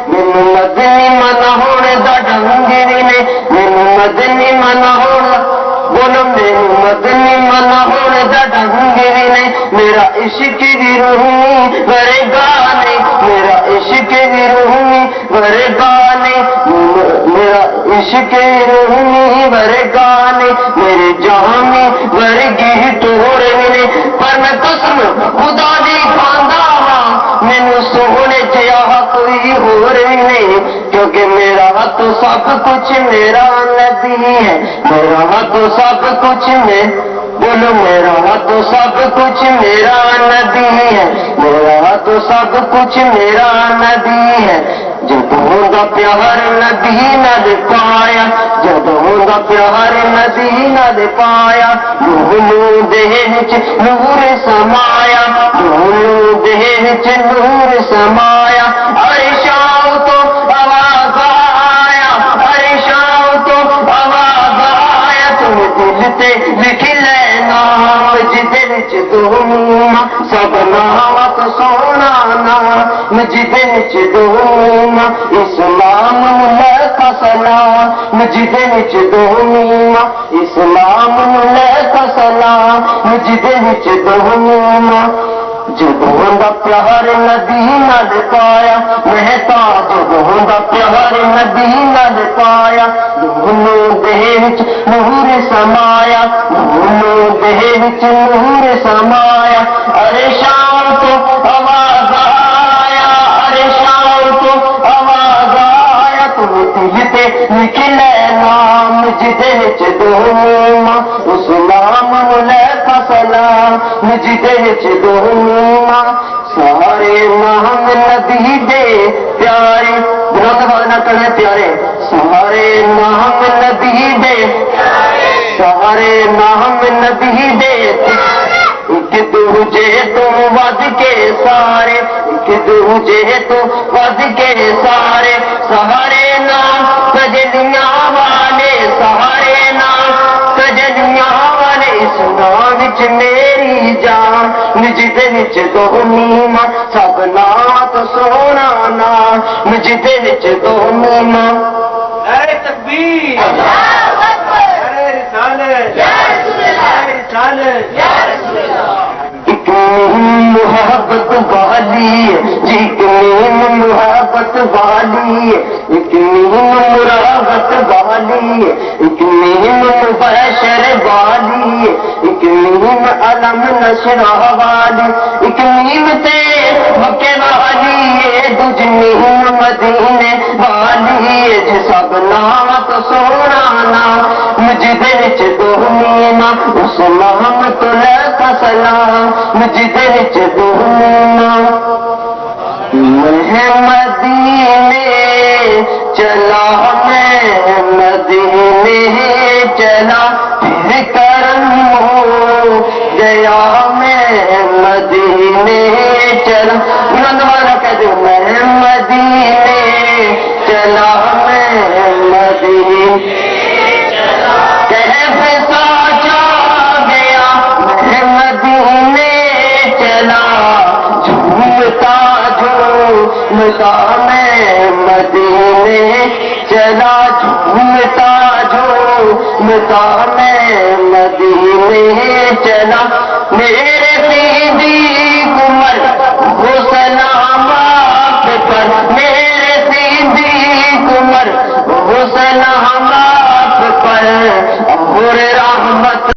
مینوں مدنی منا ہونے دا ڈنگ بھی نے مینوں مدنی منا ہونا بولو مینوں مدنی منا ہونے دا ڈنگ بھی نے میرا عشق بھی روحی بڑے گانے میرا عشق بھی روحی بڑے گانے میرا عشق روحی بڑے گانے میرے جہاں میں ورگی توڑے نے پر میں قسم خدا دی کھاندا ہاں مینوں سونے جہا کوئی ہور نہیں کیونکہ میرا تو سب کچھ میرا نبی ہے میرا تو سب کچھ میں بولو میرا تو سب کچھ میرا نبی ہے میرا تو سب کچھ میرا نبی ہے جدوں دا پیار نبی نال پایا جدوں دا پیار نبی نال پایا نور دے وچ نور سمایا نور دے وچ نور سمایا عرشاں تو آواز آیا عرشاں تو آواز آیا تم دل تے لکھ لینا جدے وچ دوم سب نام تو سونا نام جدے وچ دوم اسلام لے سلام جدے وچ دوم اسلام لے سلام جدے وچ دوم جدوں دا پیار نبی نال پایا میں تا جدوں دا پیار نبی نال پایا نور دے وچ نور سمایا نور دے وچ نور سمایا ارے شام تو آواز آیا ارے شام تو آواز آیا تم دل تے نکلے نام جدے وچ دوم اس نام لے سلام جدے وچ دوم سارے نام نبی دے پیارے بہت بڑا کرے پیارے سارے نام نبی دے سارے نام نبی دے ایک دوجے تو ود کے سارے ایک دوجے تو ود کے سارے سارے نام سجدیاں والے سارے نام سجدیاں والے اس نام وچ میری جان جدے وچ دوم سب نام تو سونا نام جدے وچ دوم نعرہ تکبیر اللہ اکبر نعرہ رسالت یا رسول اللہ رسالت یا رسول اللہ محبت والی جتنی محبت والی اتنی مراحت والی اتنی مبشر والی اتنی علم نشر والی اتنی تے مکے والی دجنی مدینے والی جی سب نام تو سونا نام جدے وچ دوم اس نام تو لے سلام جدے وچ دوم میں مدینے چلا میں مدینے چلا پھر کرم ہو گیا میں مدینے چلا نندوانا کہہ دو میں مدینے چلا میں مدینے کیف ساچا گیا میں مدینے چلا جھومتا جھومتا میں مدینے چلا جھومتا جھومتا میں مدینے چلا میرے سیدی عمر ہو سلام آپ پر میرے سیدی عمر ہو سلام آپ پر اور رحمت